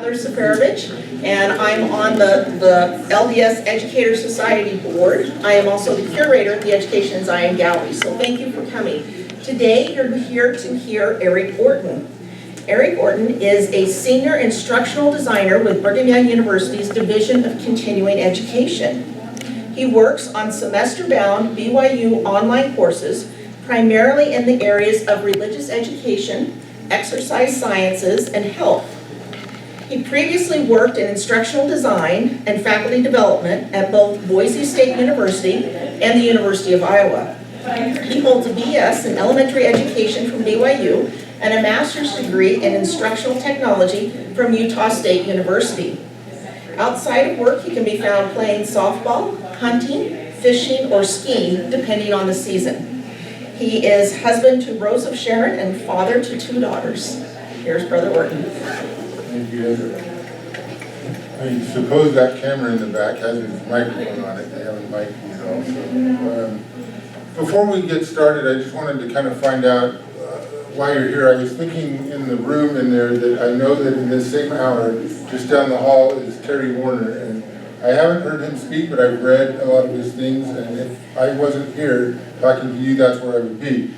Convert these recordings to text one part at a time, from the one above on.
Heather Seferovich, and I'm on the LDS Educator Society Board. I am also the curator of the Education in Zion Gallery, so thank you for coming. Today, you're here to hear Eric Orton. Eric Orton is a senior instructional designer with Brigham Young University's Division of Continuing Education. He works on semester-bound BYU online courses, primarily in the areas of religious education, exercise sciences, and health. He previously worked in instructional design and faculty development at both Boise State University and the University of Iowa. He holds a BS in elementary education from BYU and a master's degree in instructional technology from Utah State University. Outside of work, he can be found playing softball, hunting, fishing, or skiing, depending on the season. He is husband to Rose of Sharon and father to 2 daughters. Here's Brother Orton. Thank you, Heather. I suppose that camera in the back has its microphone on it. They have a mic here also. Before we get started, I just wanted to kind of find out why you're here. I was thinking in the room in there that I know that in this same hour, just down the hall is Terry Warner, and I haven't heard him speak, but I've read a lot of his things, and if I wasn't here talking to you, that's where I would be.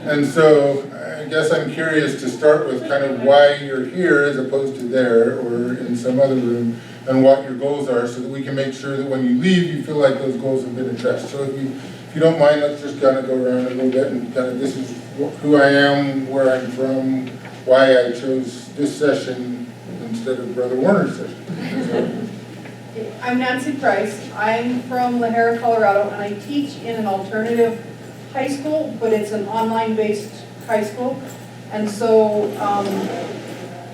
And so I guess I'm curious to start with kind of why you're here as opposed to there or in some other room, and what your goals are, so that we can make sure that when you leave, you feel like those goals have been addressed. So if you don't mind, let's just kind of go around a little bit and kind of, this is who I am, where I'm from, why I chose this session instead of Brother Warner's session. So. I'm Nancy Price. I'm from La Harra, Colorado, and I teach in an alternative high school, but it's an online-based high school. And so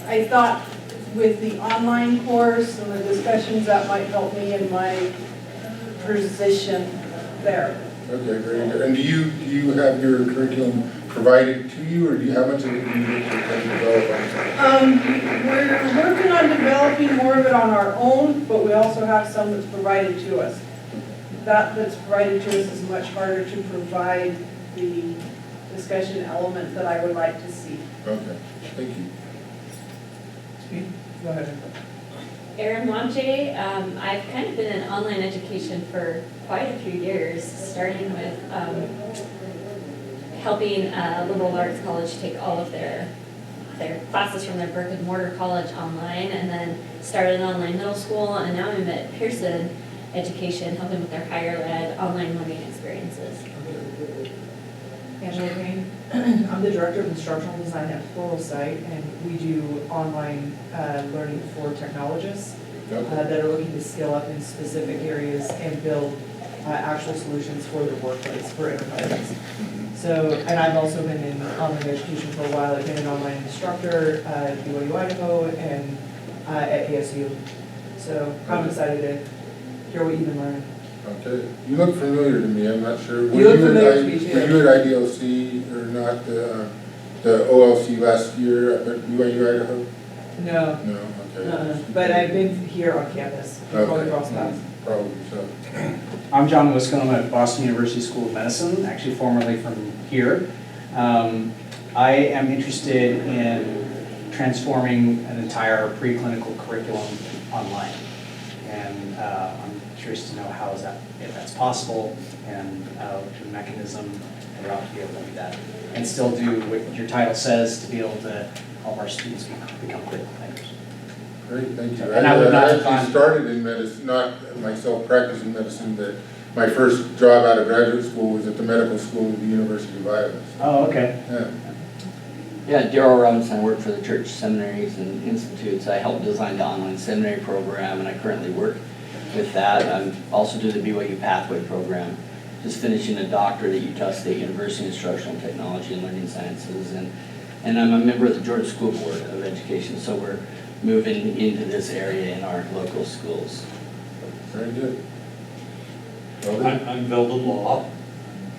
I thought with the online course and the discussions, that might help me in my position there. Okay, very good. And do you have your curriculum provided to you, or do you, how much of it do you need to kind of develop on? We're working on developing more of it on our own, but we also have some that's provided to us. That's provided to us is much harder to provide the discussion element that I would like to see. Okay, thank you. Go ahead. Erin Monche. I've kind of been in online education for quite a few years, starting with helping liberal arts college take all of their classes from their brick and mortar college online, and then started an online middle school, and now I'm at Pearson Education, helping with their higher ed online learning experiences. Angela Green. I'm the Director of Instructional Design at Pluralsight, and we do online learning for technologists that are looking to scale up in specific areas and build actual solutions for their workplace, for enterprises. So, and I've also been in online education for a while. I've been an online instructor at BYU, Idaho, and at ASU. So I'm excited to hear what you've been learning. Okay. You look familiar to me. I'm not sure. You look familiar to me too. Were you at IDLC or not, the OLC last year up at BYU, Idaho? No. No, okay. But I've been here on campus. Okay. Probably so. I'm John Wiscombe at Boston University School of Medicine, actually formerly from here. I am interested in transforming an entire preclinical curriculum online. And I'm curious to know how is that, if that's possible, and the mechanism and route to be able to do that. And still do what your title says, to be able to help our students become critical thinkers. Great, thank you. And I would not have actually started in medicine, not myself practicing medicine, but my first job out of graduate school was at the medical school at the University of Iowa. Oh, okay. Yeah, Darrell Robinson. I work for the church seminaries and institutes. I help design the online seminary program, and I currently work with that. I also do the BYU Pathway program, just finishing a doctorate at Utah State University in Instructional Technology and Learning Sciences, and I'm a member of the Georgia School Board of Education, so we're moving into this area in our local schools. Very good. I'm Veldon Law,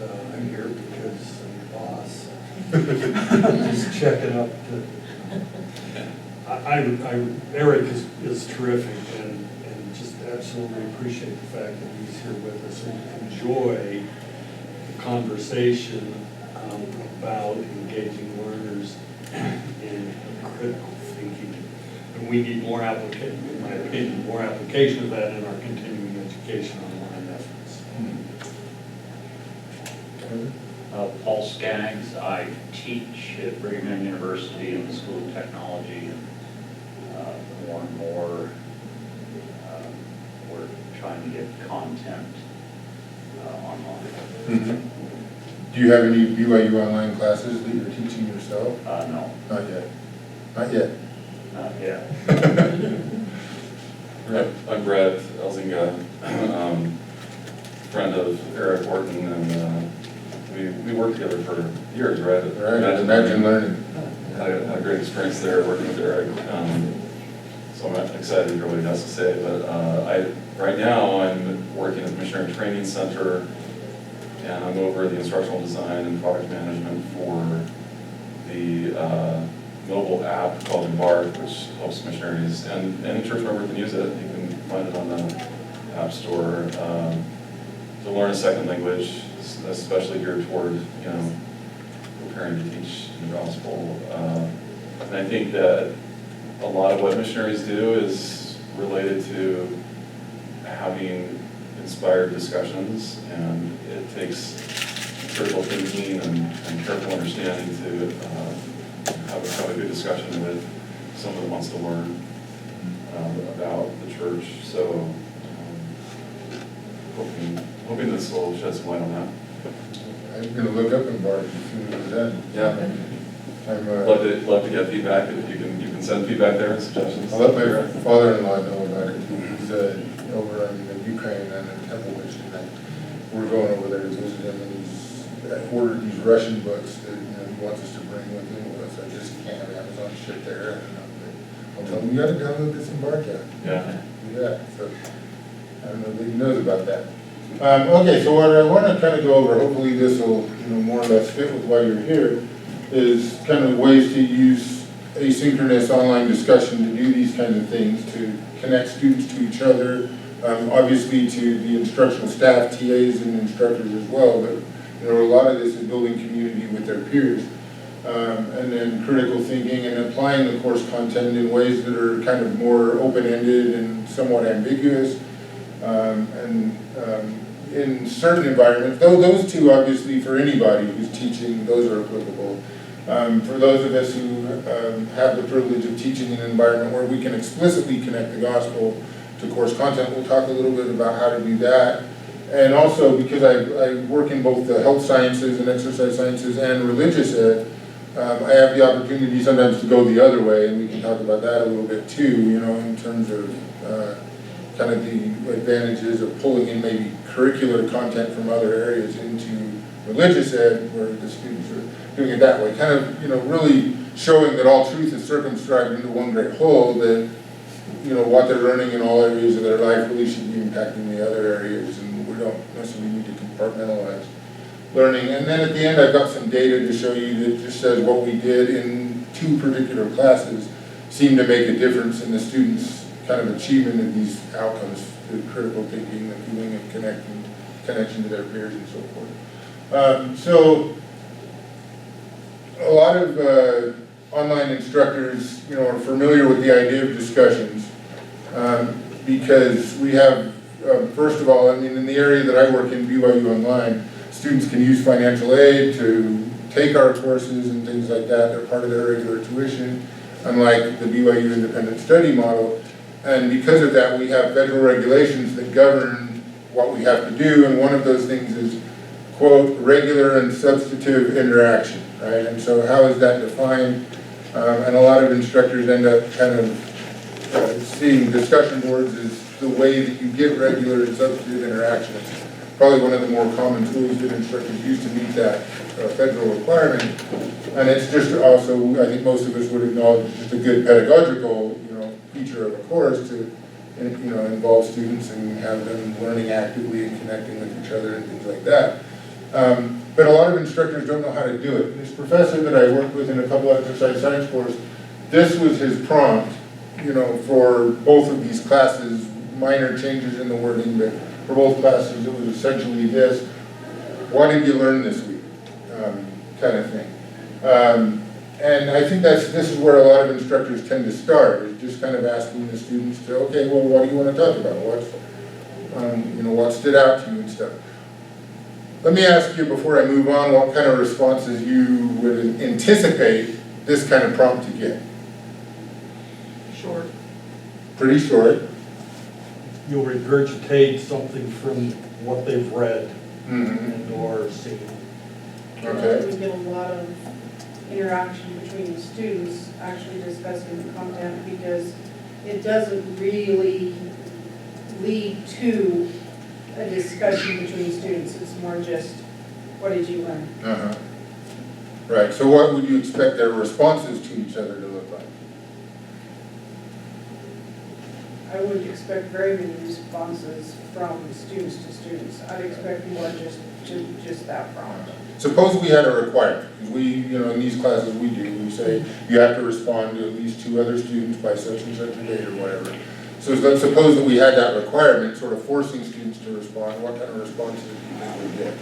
and I'm here because I'm your boss. Just checking up. Eric is terrific, and just absolutely appreciate the fact that he's here with us and enjoy the conversation about engaging learners in critical thinking. And we need more in my opinion, more application of that in our continuing education online efforts. Paul Skaggs, I teach at Brigham Young University in the School of Technology, and more and more we're trying to get content online. Do you have any BYU online classes that you're teaching yourself? No, Not yet. Not yet. not yet. I'm Brad Elzinga, friend of Eric Orton, and we worked together for years, right? Right, Imagine Learning. Had a great experience there working with Eric. So I'm excited to hear what he has to say. But right now I'm working at the Missionary Training Center, and I'm over the instructional design and product management for the mobile app called Embark, which helps missionaries, and any church member can use it. You can find it on the App Store to learn a second language, especially geared toward, preparing to teach the gospel. And I think that a lot of what missionaries do is related to having inspired discussions, and it takes critical thinking and careful understanding to have a good discussion with someone that wants to learn about the church. So hoping this will shed some light on that. I'm gonna look up Embark as soon as it's done. Yeah. I'm, Love to get feedback. If you can send feedback there and suggestions. I'll let my father-in-law know about it. He's over in the Ukraine and the Temple Mission, and we're going over there to visit him, and he's ordered these Russian books that he wants us to bring with him. So I just can't have Amazon ship there. I'll tell him, you gotta download this Embark app. Yeah. Do that. So I don't know that he knows about that. Okay, so what I want to kind of go over, hopefully this will more or less fit with why you're here, is kind of ways to use asynchronous online discussion to do these kinds of things, to connect students to each other, obviously to the instructional staff, TAs and instructors as well, but a lot of this is building community with their peers. And then critical thinking and applying the course content in ways that are kind of more open-ended and somewhat ambiguous. In certain environments, though those two obviously for anybody who's teaching, those are applicable. For those of us who have the privilege of teaching in an environment where we can explicitly connect the gospel to course content, we'll talk a little bit about how to do that. And also, because I work in both the health sciences and exercise sciences and religious ed, I have the opportunity sometimes to go the other way, and we can talk about that a little bit too, in terms of kind of the advantages of pulling in maybe curricular content from other areas into religious ed, where the students are doing it that way. Kind of, really showing that all truth is circumscribed into one great whole, that, what they're learning in all areas of their life really should be impacting the other areas, and we don't necessarily need to compartmentalize learning. And then at the end, I've got some data to show you that just says what we did in 2 particular classes seemed to make a difference in the students' kind of achievement of these outcomes, the critical thinking, the feeling of connection to their peers and so forth. So a lot of online instructors, are familiar with the idea of discussions because we have, first of all, in the area that I work in, BYU Online, students can use financial aid to take our courses and things like that. They're part of their regular tuition, unlike the BYU independent study model. And because of that, we have federal regulations that govern what we have to do, and one of those things is, quote, regular and substantive interaction, right? And so how is that defined? And a lot of instructors end up kind of seeing discussion boards as the way that you get regular and substantive interaction. It's probably one of the more common tools that instructors use to meet that federal requirement. And it's just also, I think most of us would acknowledge, just a good pedagogical, feature of a course to, involve students and have them learning actively and connecting with each other and things like that. But a lot of instructors don't know how to do it. This professor that I worked with in a couple of exercise science courses, this was his prompt, for both of these classes, minor changes in the wording, but for both classes it was essentially this: what did you learn this week? Kind of thing. And I think this is where a lot of instructors tend to start, is just kind of asking the students to, okay, well, what do you want to talk about? What stood out to you and stuff. Let me ask you before I move on, what kind of responses you would anticipate this kind of prompt to get? Short. Pretty short. You'll regurgitate something from what they've read Mm-hmm. and or seen. Okay. We get a lot of interaction between the students actually discussing the content because it doesn't really lead to a discussion between students. It's more just, what did you learn? Uh-huh. Right, so what would you expect their responses to each other to look like? I wouldn't expect very many responses from students to students. I'd expect more just that prompt. Suppose we had a requirement, because in these classes we do, we say you have to respond to at least 2 other students by such and such a date or whatever. So let's suppose that we had that requirement, sort of forcing students to respond, what kind of responses do you think we'd get?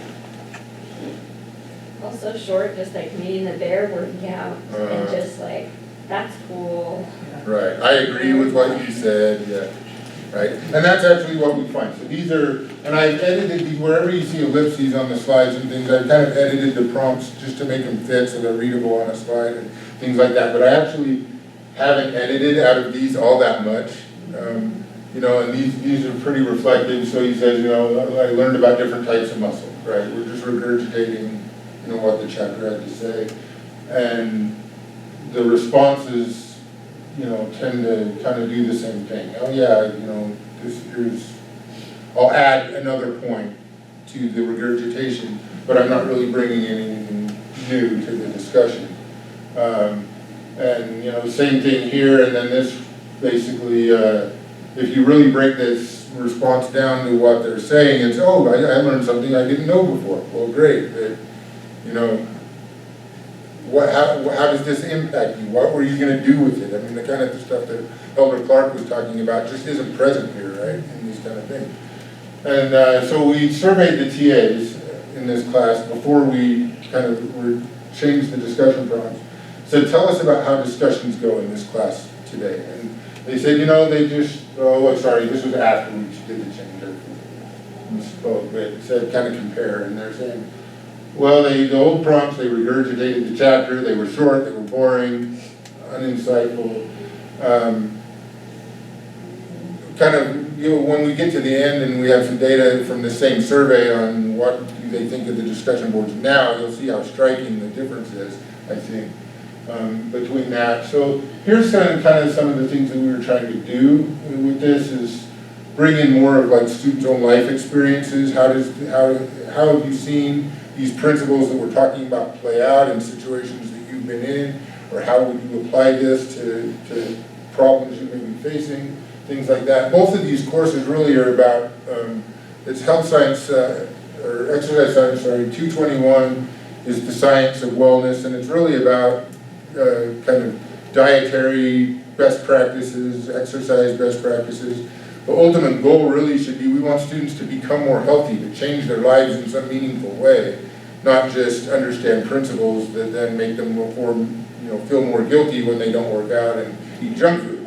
Also short, just like meeting the bear working out and just like, that's cool. Right, I agree with what you said, yeah, right. And that's actually what we find. So these are, and I've edited these, wherever you see ellipses on the slides and things, I've kind of edited the prompts just to make them fit so they're readable on a slide and things like that. But I actually haven't edited out of these all that much. And these are pretty reflective. So he says, I learned about different types of muscle, right? We're just regurgitating, what the chapter had to say. And the responses, tend to kind of do the same thing. Oh yeah, I'll add another point to the regurgitation, but I'm not really bringing anything new to the discussion. Same thing here, and then this basically, if you really break this response down to what they're saying, it's, oh, I learned something I didn't know before. Well, great, but, how does this impact you? What were you going to do with it? I mean, the kind of stuff that Elder Clark was talking about just isn't present here, right, in these kind of things. And so we surveyed the TAs in this class before we kind of changed the discussion prompts. So tell us about how discussions go in this class today. And they said, this was after we did the change. We spoke, but it said kind of compare, and they're saying, well, the old prompts, they regurgitated the chapter, they were short, they were boring, uninsightful. When we get to the end and we have some data from the same survey on what do they think of the discussion boards now, you'll see how striking the difference is, I think, between that. So here's kind of some of the things that we were trying to do with this is bring in more of like students' own life experiences. How have you seen these principles that we're talking about play out in situations that you've been in, or how would you apply this to problems you may be facing, things like that. Both of these courses really are about, it's health science, or exercise science, 221 is the science of wellness, and it's really about kind of dietary best practices, exercise best practices. The ultimate goal really should be we want students to become more healthy, to change their lives in some meaningful way, not just understand principles that then make them feel more guilty when they don't work out and eat junk food.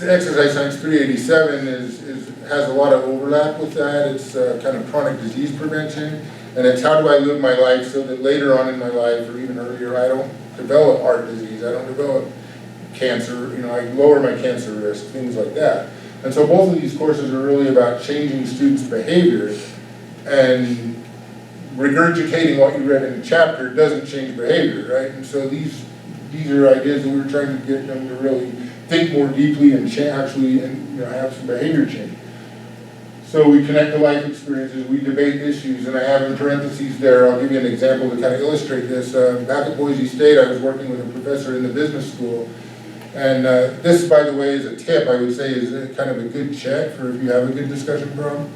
Exercise Science 387 has a lot of overlap with that. It's kind of chronic disease prevention, and it's how do I live my life so that later on in my life, or even earlier, I don't develop heart disease, I don't develop cancer, I lower my cancer risk, things like that. And so both of these courses are really about changing students' behavior, and regurgitating what you read in the chapter doesn't change behavior, right? And so these are ideas that we're trying to get them to really think more deeply and actually have some behavior change. So we connect the life experiences, we debate issues, and I have in parentheses there, I'll give you an example to kind of illustrate this. Back at Boise State, I was working with a professor in the business school, and this, by the way, is a tip I would say is kind of a good check for if you have a good discussion prompt.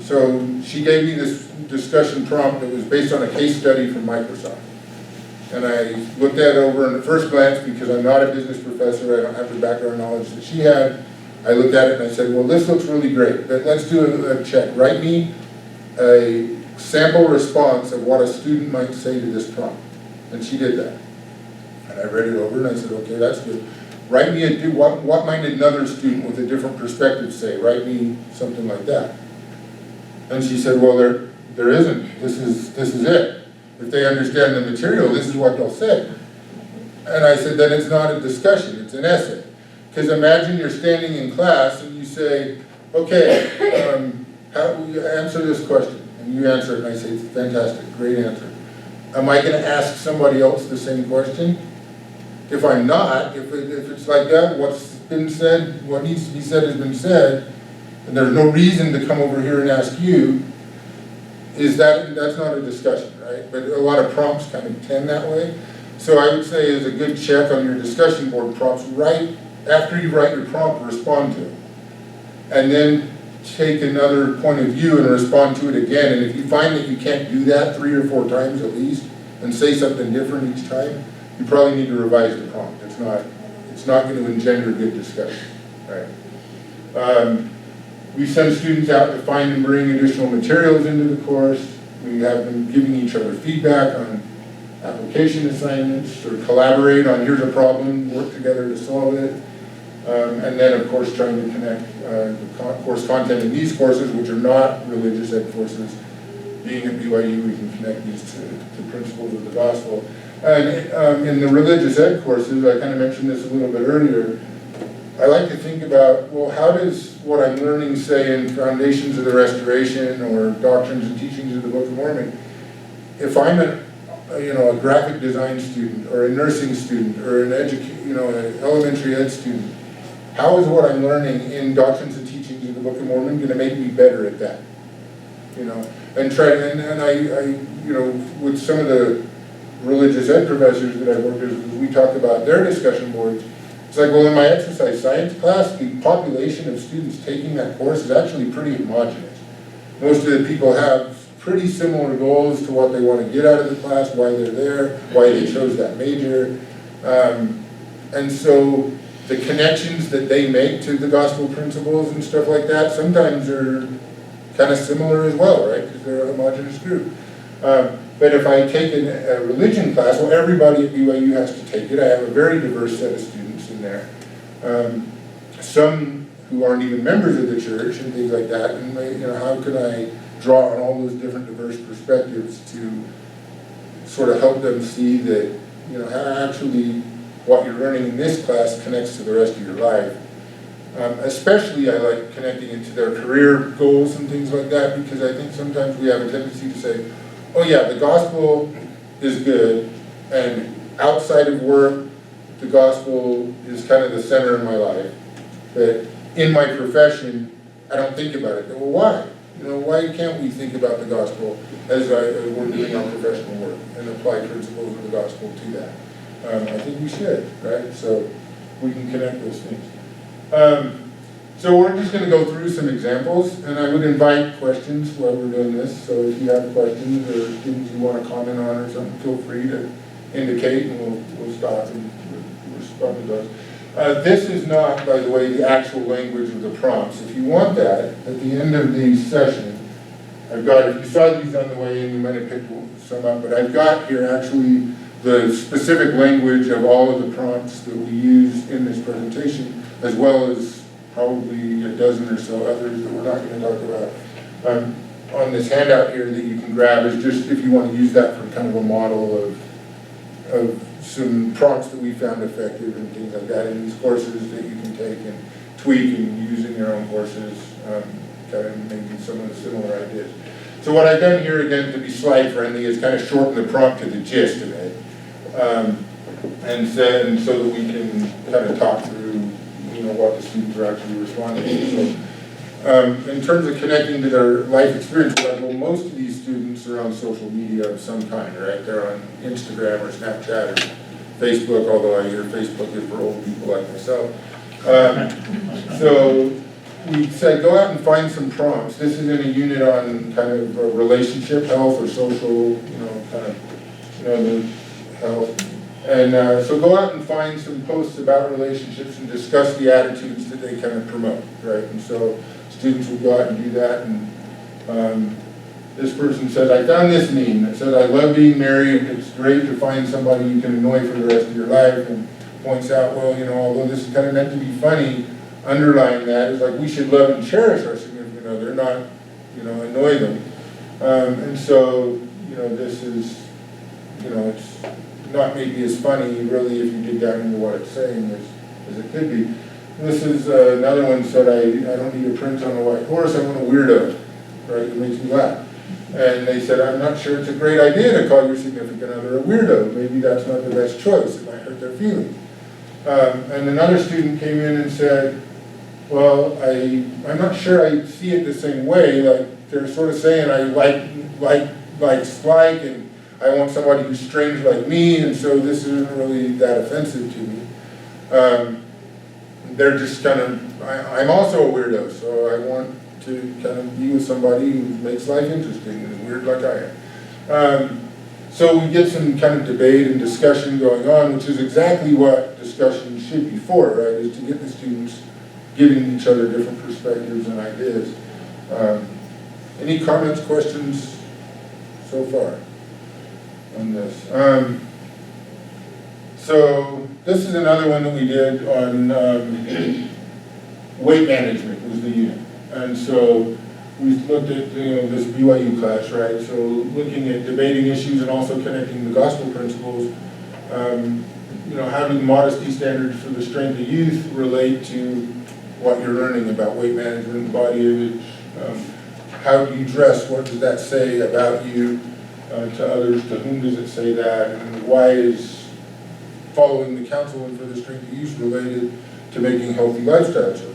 So she gave me this discussion prompt that was based on a case study from Microsoft. And I looked at it over in the first glance because I'm not a business professor, I don't have the background knowledge that she had. I looked at it and I said, well, this looks really great, but let's do a check. Write me a sample response of what a student might say to this prompt. And she did that. And I read it over and I said, okay, that's good. Write me what might another student with a different perspective say? Write me something like that. And she said, well, there isn't. This is it. If they understand the material, this is what they'll say. And I said, then it's not a discussion, it's an essay. Because imagine you're standing in class and you say, okay, how will you answer this question? And you answer it and I say, fantastic, great answer. Am I gonna ask somebody else the same question? If I'm not, if it's like that, what's been said, what needs to be said has been said, and there's no reason to come over here and ask you, that's not a discussion, right? But a lot of prompts kind of tend that way. So I would say as a good check on your discussion board prompts, right after you write your prompt, respond to it. And then take another point of view and respond to it again. And if you find that you can't do that 3 or 4 times at least, and say something different each time, you probably need to revise the prompt. It's not going to engender good discussion, right? We send students out to find and bring additional materials into the course. We have them giving each other feedback on application assignments, or collaborate on here's a problem, work together to solve it. And then, of course, trying to connect the course content in these courses, which are not religious ed courses. Being at BYU, we can connect these to principles of the gospel. And in the religious ed courses, I kind of mentioned this a little bit earlier, I like to think about, well, how does what I'm learning, say, in Foundations of the Restoration or Doctrines and Teachings of the Book of Mormon, if I'm a graphic design student or a nursing student or an an elementary ed student, how is what I'm learning in Doctrines and Teachings of the Book of Mormon going to make me better at that? And try and I with some of the religious ed professors that I've worked with, we talk about their discussion boards. It's like, well, in my exercise science class, the population of students taking that course is actually pretty homogeneous. Most of the people have pretty similar goals to what they want to get out of the class, why they're there, why they chose that major. And so the connections that they make to the gospel principles and stuff like that sometimes are kind of similar as well, right? Because they're a homogeneous group. But if I take a religion class, well, everybody at BYU has to take it. I have a very diverse set of students in there. Some who aren't even members of the church and things like that. And how can I draw on all those different diverse perspectives to sort of help them see that, how actually what you're learning in this class connects to the rest of your life. Especially I like connecting it to their career goals and things like that, because I think sometimes we have a tendency to say, oh yeah, the gospel is good, and outside of work, the gospel is kind of the center of my life. But in my profession, I don't think about it. Well, why? Why can't we think about the gospel as we're doing our professional work and apply principles of the gospel to that? I think we should, right? So we can connect those things. So we're just going to go through some examples, and I would invite questions while we're doing this. So if you have questions or things you want to comment on or something, feel free to indicate, and we'll stop and respond to those. This is not, by the way, the actual language of the prompts. If you want that, at the end of the session, I've got, if you saw these on the way in, you might have picked some up, but I've got here actually the specific language of all of the prompts that we use in this presentation, as well as probably a dozen or so others that we're not going to talk about. On this handout here that you can grab is just if you want to use that for kind of a model of some prompts that we found effective and things like that in these courses that you can take and tweak and use in your own courses, kind of maybe some of the similar ideas. So what I've done here, again, to be slide friendly, is kind of shorten the prompt to the gist of it. And so that we can kind of talk through what the students are actually responding to. So, in terms of connecting to their life experience, well, most of these students are on social media of some kind, right? They're on Instagram or Snapchat or Facebook, although I hear Facebook is for old people like myself. So we said go out and find some prompts. This is in a unit on kind of relationship health or social, the health. And so go out and find some posts about relationships and discuss the attitudes that they kind of promote, right? And so students will go out and do that, and this person said, I found this meme that said, I love being married, it's great to find somebody you can annoy for the rest of your life, and points out, well, you know, although this is kind of meant to be funny, underlying that is like we should love and cherish our significant other, not, you know, annoy them. And so, you know, this is, you know, it's not maybe as funny really if you dig down into what it's saying as it could be. This is another one said, I don't need a prince on a white horse, I want a weirdo, right, it makes me laugh. And they said, I'm not sure it's a great idea to call your significant other a weirdo, maybe that's not the best choice, it might hurt their feelings. And another student came in and said, well, I'm not sure I see it the same way, like they're sort of saying I like Spike and I want somebody who's strange like me, and so this isn't really that offensive to me. They're just kind of, I'm also a weirdo, so I want to kind of be with somebody who makes life interesting and is weird like I am. So we get some kind of debate and discussion going on, which is exactly what discussion should be for, right, is to get the students giving each other different perspectives and ideas. Any comments, questions so far on this? So this is another one that we did on weight management was the unit. And so we looked at, you know, this BYU class, right? So looking at debating issues and also connecting the gospel principles. You know, how do modesty standards for the strength of youth relate to what you're learning about weight management, body image? How do you dress? What does that say about you to others? To whom does it say that? And why is following the counsel for the strength of youth related to making healthy lifestyle choices?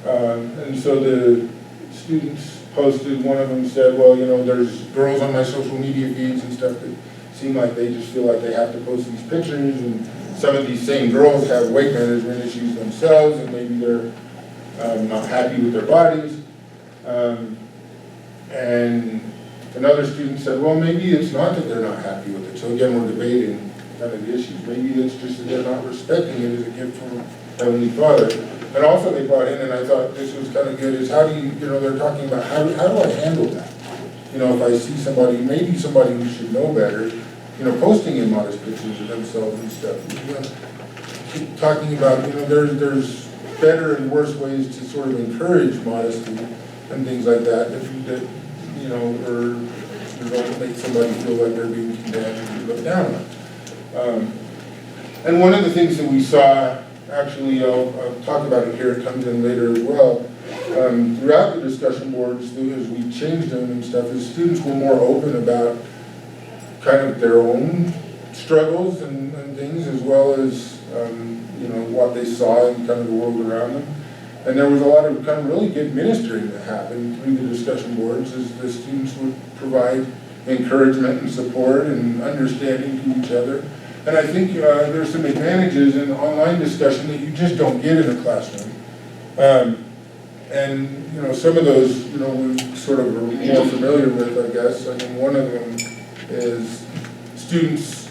And so the students posted, one of them said, well, you know, there's girls on my social media feeds and stuff that seem like they just feel like they have to post these pictures, and some of these same girls have weight management issues themselves, and maybe they're not happy with their bodies. And another student said, well, maybe it's not that they're not happy with it. So again, we're debating kind of the issues. Maybe it's just that they're not respecting it as a gift from Heavenly Father. And also they brought in, and I thought this was kind of good, is how do you, you know, they're talking about how do I handle that? You know, if I see somebody, maybe somebody who should know better, you know, posting immodest pictures of themselves and stuff. You know, keep talking about, you know, there's better and worse ways to sort of encourage modesty and things like that, that you know, or you don't make somebody feel like they're being condemned and looked down on. And one of the things that we saw, actually, I'll talk about it here, it comes in later as well, throughout the discussion boards, as we changed them and stuff, is students were more open about kind of their own struggles and things, as well as, you know, what they saw in kind of the world around them. And there was a lot of kind of really good ministering that happened through the discussion boards, as the students would provide encouragement and support and understanding to each other. And I think there's some advantages in online discussion that you just don't get in a classroom. And, you know, some of those, you know, we sort of are more familiar with, I guess. I mean, one of them is students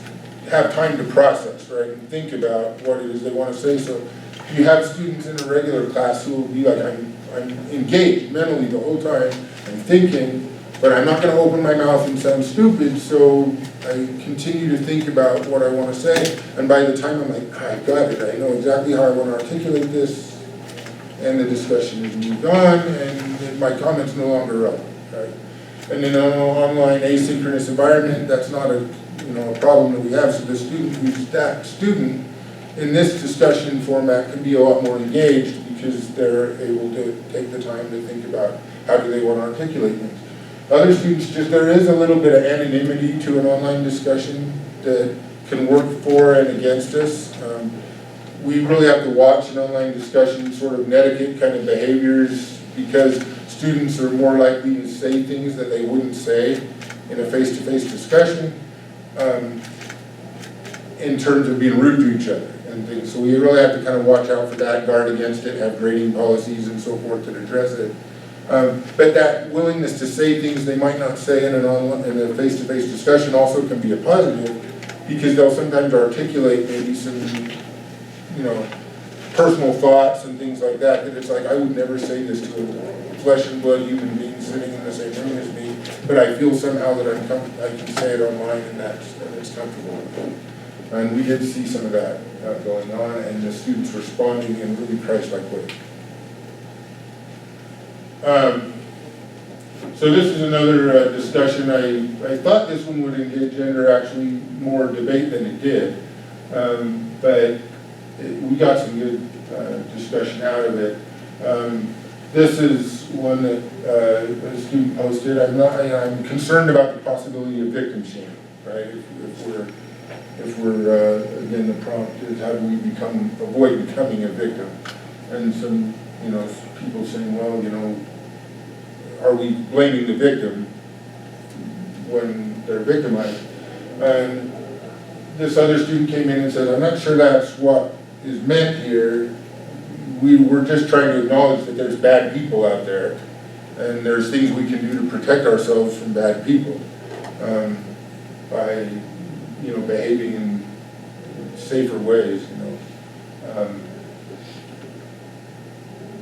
have time to process, right, and think about what it is they want to say. So you have students in a regular class who will be like, I'm engaged mentally the whole time, I'm thinking, but I'm not going to open my mouth and sound stupid, so I continue to think about what I want to say, and by the time I'm like, I got it, I know exactly how I want to articulate this, and the discussion is moved on, and my comment's no longer relevant, right? And in an online asynchronous environment, that's not a, you know, a problem that we have, so the student in this discussion format can be a lot more engaged because they're able to take the time to think about how do they want to articulate things. Other students, just there is a little bit of anonymity to an online discussion that can work for and against us. We really have to watch an online discussion, sort of etiquette kind of behaviors, because students are more likely to say things that they wouldn't say in a face-to-face discussion in terms of being rude to each other and things. So we really have to kind of watch out for that, guard against it, have grading policies and so forth to address it. But that willingness to say things they might not say in a face-to-face discussion also can be a positive, because they'll sometimes articulate maybe some, you know, personal thoughts and things like that, that it's like, I would never say this to flesh and blood human beings sitting in the same room as me, but I feel somehow that I can say it online and it's comfortable. And we did see some of that going on, and the students responding in really Christ-like ways. So this is another discussion. I thought this one would engender actually more debate than it did, but we got some good discussion out of it. This is one that a student posted. I'm concerned about the possibility of victim shaming, right? If we're again, the prompt is how do we avoid becoming a victim? And some, people saying, well, are we blaming the victim when they're victimized? And this other student came in and said, I'm not sure that's what is meant here. We were just trying to acknowledge that there's bad people out there, and there's things we can do to protect ourselves from bad people by, behaving in safer ways,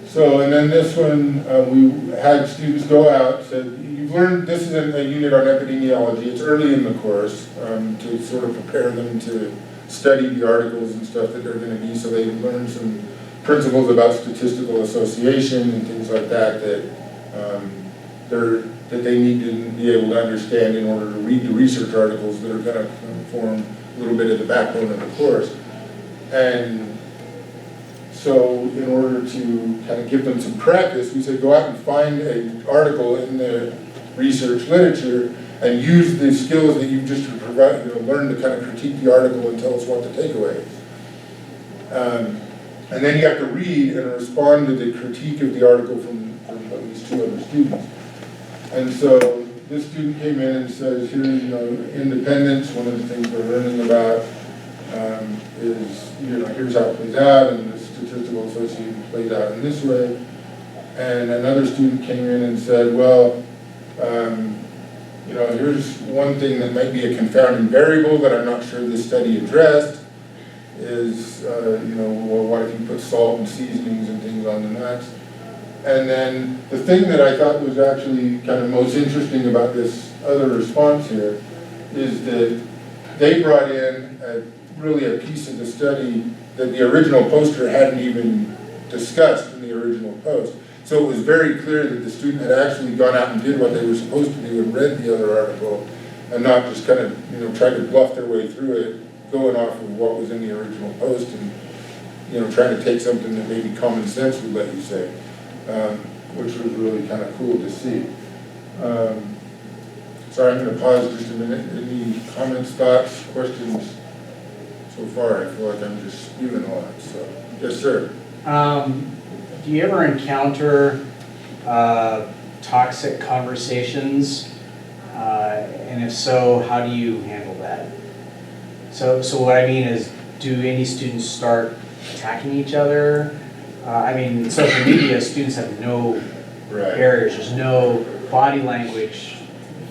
So, and then this one, we had students go out, said, you've learned, this is a unit on epidemiology, it's early in the course, to sort of prepare them to study the articles and stuff that they're going to be, so they learn some principles about statistical association and things like that that they need to be able to understand in order to read the research articles that are going to form a little bit of the backbone of the course. And so in order to kind of give them some practice, we said go out and find an article in the research literature and use the skills that you've just learned to kind of critique the article and tell us what the takeaway is. And then you have to read and respond to the critique of the article from at least 2 other students. And so this student came in and says, here, independence, one of the things we're learning about is, here's how it plays out, and the statistical association plays out in this way. And another student came in and said, well, here's one thing that might be a confounding variable that I'm not sure this study addressed is, well, what if you put salt and seasonings and things on the nuts? And then the thing that I thought was actually kind of most interesting about this other response here is that they brought in really a piece of the study that the original poster hadn't even discussed in the original post. So it was very clear that the student had actually gone out and did what they were supposed to do and read the other article and not just kind of, tried to bluff their way through it, going off of what was in the original post and, trying to take something that maybe common sense would let you say, which was really kind of cool to see. Sorry, I'm going to pause just a minute. Any comments, thoughts, questions so far? I feel like I'm just spewing a lot, so. Yes, sir. Do you ever encounter toxic conversations? And if so, how do you handle that? So what I mean is, do any students start attacking each other? In social media, students have no barriers. There's no body language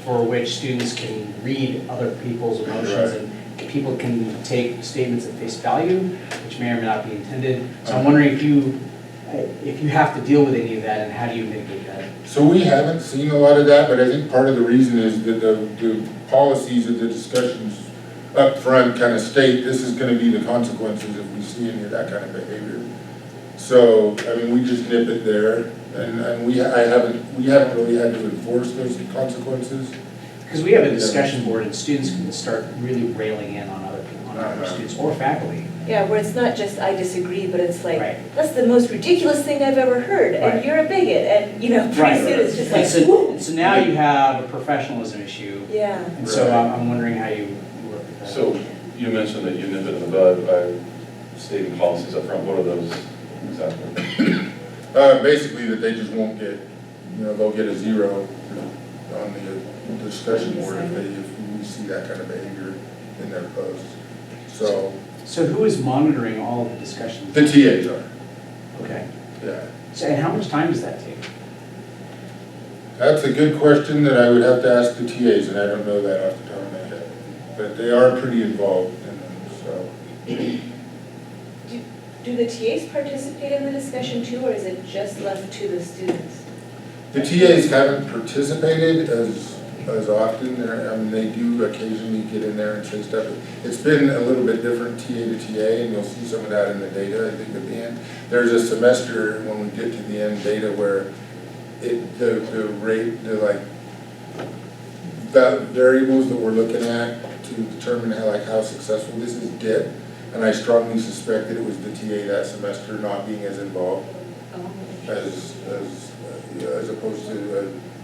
for which students can read other people's emotions, and people can take statements at face value, which may or may not be intended. So I'm wondering if you have to deal with any of that, and how do you mitigate that? So we haven't seen a lot of that, but I think part of the reason is that the policies of the discussions up front kind of state this is going to be the consequences if we see any of that kind of behavior. So, we just nip it there, and we haven't really had to enforce those consequences. Because we have a discussion board, and students can start really railing in on other students or faculty. Yeah, where it's not just I disagree, but it's like, Right. that's the most ridiculous thing I've ever heard, and Right. you're a bigot, and pretty soon it's just like, whoa. So now you have a professionalism issue, Yeah. and so I'm wondering how you work with that. So you mentioned that you nip it in the bud by stating policies up front. What are those exactly? Basically that they just won't get, they'll get a 0 on the discussion board if we see that kind of behavior in their posts. So who is monitoring all of the discussions? The TAs are, Okay. yeah. So, and how much time does that take? That's a good question that I would have to ask the TAs, and I don't know that off the top of my head. But they are pretty involved in them, so. Do the TAs participate in the discussion too, or is it just left to the students? The TAs haven't participated as often. I mean, they do occasionally get in there and say stuff. It's been a little bit different TA to TA, and you'll see some of that in the data, I think, at the end. There's a semester when we get to the end data where the rate, the variables that we're looking at to determine how successful this is did. And I strongly suspect that it was the TA that semester not being as involved as opposed to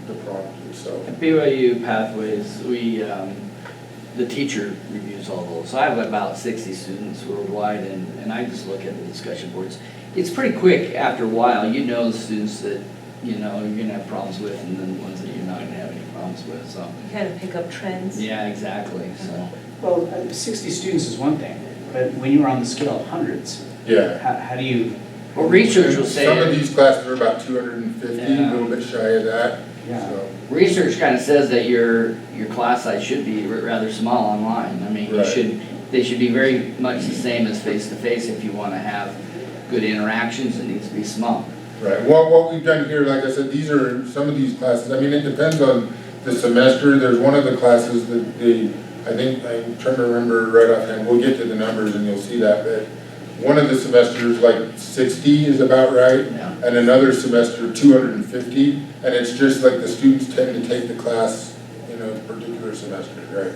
the prompt itself. BYU Pathways, the teacher reviews all those. So I have about 60 students worldwide, and I just look at the discussion boards. It's pretty quick after a while. You know the students that you're gonna have problems with, and then the ones that you're not gonna have any problems with. So You kind of pick up trends. yeah, exactly. So Well, 60 students is one thing, but when you're on the scale of hundreds, Yeah. how do you? well, research will say Some of these classes are about 250, Yeah. a little bit shy of that. Yeah. So, research kind of says that your class size should be rather small online. I mean, Right. they should be very much the same as face-to-face. If you want to have good interactions, it needs to be small. right. What we've done here, like I said, these are some of these classes. I mean, it depends on the semester. There's one of the classes that I'm trying to remember right offhand. We'll get to the numbers and you'll see that. But one of the semesters, like 60 is about right, Yeah. and another semester 250. And it's just like the students tend to take the class in a particular semester, right?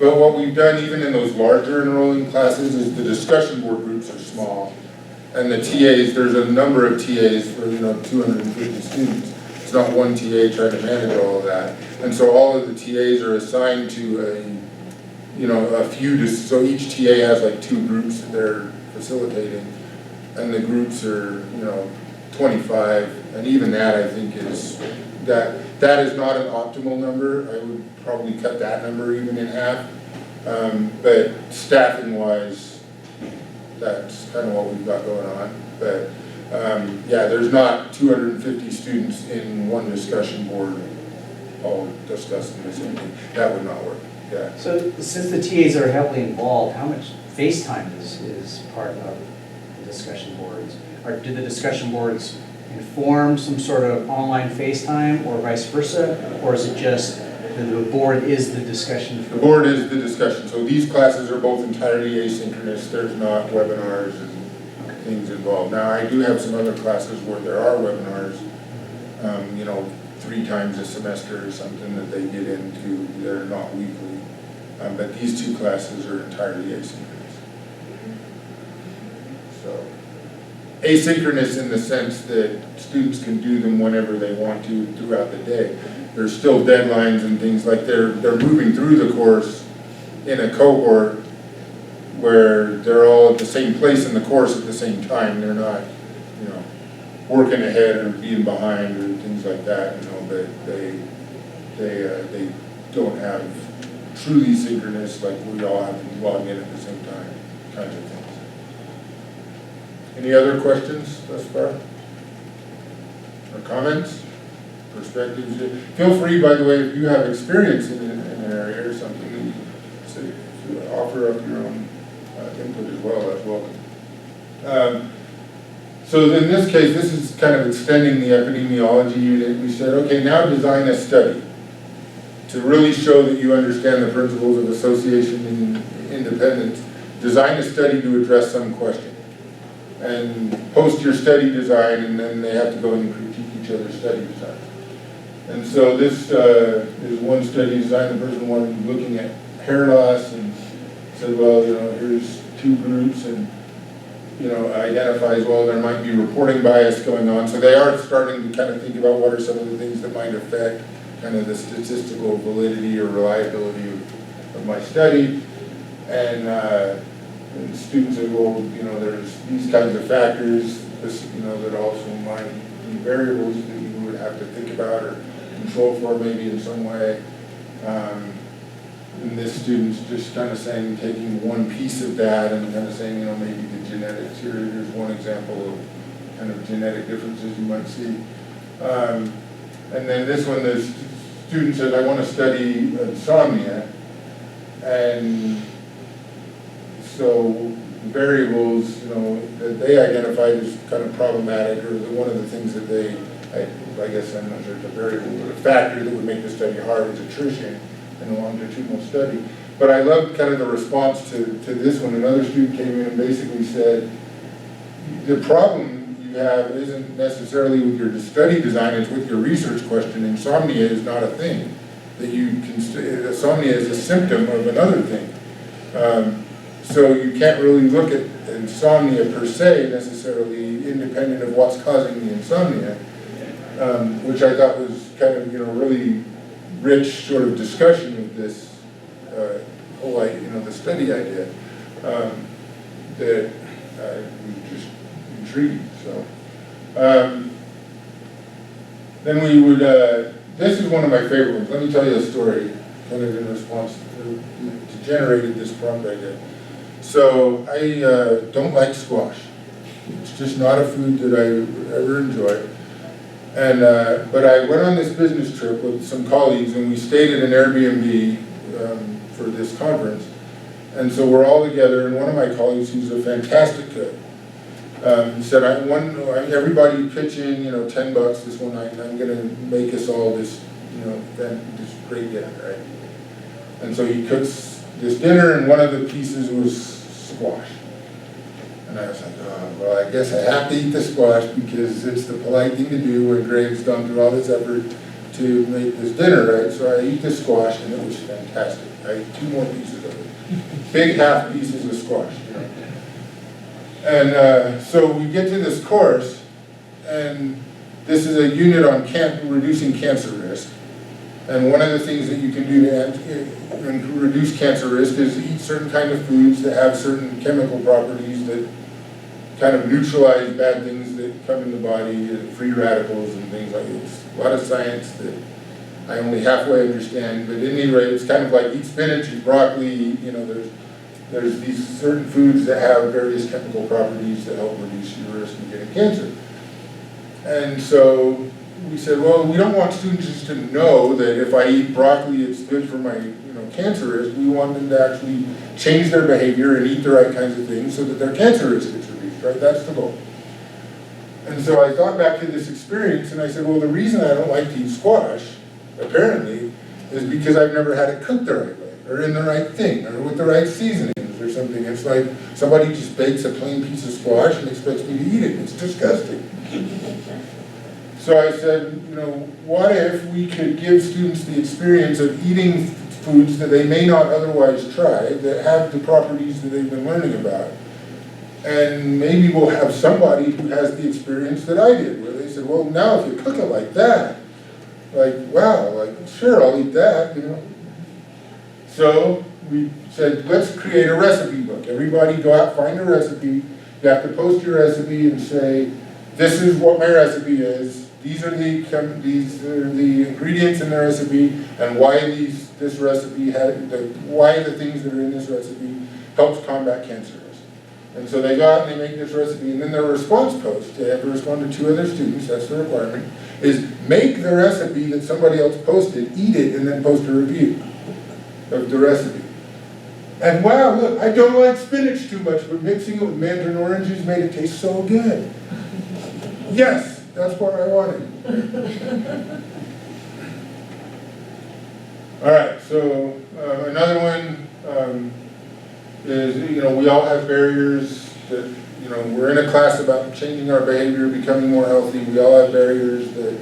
But what we've done, even in those larger enrolling classes, is the discussion board groups are small. And the TAs, there's a number of TAs for, 250 students. It's not one TA trying to manage all of that. And so all of the TAs are assigned to a few, so each TA has like 2 groups that they're facilitating. And the groups are, 25, and even that I think that is not an optimal number. I would probably cut that number even in half. But staffing wise, that's kind of what we've got going on. But yeah, there's not 250 students in one discussion board all discussing the same thing. That would not work, yeah. So since the TAs are heavily involved, how much FaceTime is part of the discussion boards? Or do the discussion boards inform some sort of online FaceTime or vice versa? Or is it just the board is the discussion? The board is the discussion. So these classes are both entirely asynchronous. There's not webinars and things involved. Now, I do have some other classes where there are webinars, 3 times a semester or something that they get into. They're not weekly. But these 2 classes are entirely asynchronous. So, asynchronous in the sense that students can do them whenever they want to throughout the day. There's still deadlines and things like they're moving through the course in a cohort where they're all at the same place in the course at the same time. They're not, working ahead or being behind or things like that, but they don't have truly synchronous, like we all have to log in at the same time, kinds of things. Any other questions thus far? Or comments? Perspectives? Feel free, by the way, if you have experience in an area or something, to offer up your own input as well. That's welcome. So in this case, this is kind of extending the epidemiology unit. We said, okay, now design a study to really show that you understand the principles of association and independence. Design a study to address some question. And post your study design, and then they have to go and critique each other's study design. And so this is one study design. The person wanted looking at hair loss and said, well, here's 2 groups, and identifies, well, there might be reporting bias going on. So they are starting to kind of think about what are some of the things that might affect kind of the statistical validity or reliability of my study. And students say, well, there's these kinds of factors, that also might be variables that you would have to think about or control for maybe in some way. And this student's just kind of saying, taking one piece of that and kind of saying, maybe the genetics here, here's one example of kind of genetic differences you might see. And then this one, the student said, I want to study insomnia. And so variables, that they identified as kind of problematic, or one of the things that they I guess I'm not sure it's a variable, but a factor that would make the study hard is attrition in a longitudinal study. But I loved kind of the response to this one. Another student came in and basically said, the problem you have isn't necessarily with your study design, it's with your research question. Insomnia is not a thing. That insomnia is a symptom of another thing. So you can't really look at insomnia per se necessarily independent of what's causing the insomnia, which I thought was kind of, really rich sort of discussion of this whole, the study idea that was just intriguing. So then we would, this is one of my favorite ones. Let me tell you a story kind of in response to generated this prompt idea. So I don't like squash. It's just not a food that I ever enjoy. And but I went on this business trip with some colleagues, and we stayed at an Airbnb for this conference. And so we're all together, and one of my colleagues, who's a fantastic cook, he said, everybody pitch in, $10 this one night, and I'm going to make us all this, this great dinner, right? And so he cooks this dinner, and one of the pieces was squash. And I was like, oh, well, I guess I have to eat the squash because it's the polite thing to do when Greg's gone through all this effort to make this dinner, right? So I eat the squash, and it was fantastic. I ate 2 more pieces of it. Big half pieces of squash, And so we get to this course, and this is a unit on reducing cancer risk. And one of the things that you can do to reduce cancer risk is eat certain kind of foods that have certain chemical properties that kind of neutralize bad things that come in the body, free radicals and things like this. A lot of science that I only halfway understand, but at any rate, it's kind of like eat spinach, eat broccoli, there's these certain foods that have various chemical properties that help reduce your risk of getting cancer. And so we said, well, we don't want students just to know that if I eat broccoli, it's good for my cancer risk. We want them to actually change their behavior and eat the right kinds of things so that their cancer risk gets reduced, right? That's the goal. And so I thought back to this experience, and I said, well, the reason I don't like to eat squash, apparently, is because I've never had it cooked the right way, or in the right thing, or with the right seasonings or something. It's like somebody just bakes a plain piece of squash and expects me to eat it. It's disgusting. So I said, what if we could give students the experience of eating foods that they may not otherwise try, that have the properties that they've been learning about? And maybe we'll have somebody who has the experience that I did, where they said, well, now if you cook it like that, like, wow, like, sure, I'll eat that, So we said, let's create a recipe book. Everybody go out, find a recipe. You have to post your recipe and say, this is what my recipe is. These are the ingredients in the recipe, and why this recipe why the things that are in this recipe helps combat cancer risk. And so they go out and they make this recipe, and then their response post, they have to respond to 2 other students, that's the requirement, is make the recipe that somebody else posted, eat it, and then post a review of the recipe. And wow, look, I don't like spinach too much, but mixing it with mandarin oranges made it taste so good. Yes, that's what I wanted. All right, so another one is, we all have barriers that, we're in a class about changing our behavior, becoming more healthy. We all have barriers that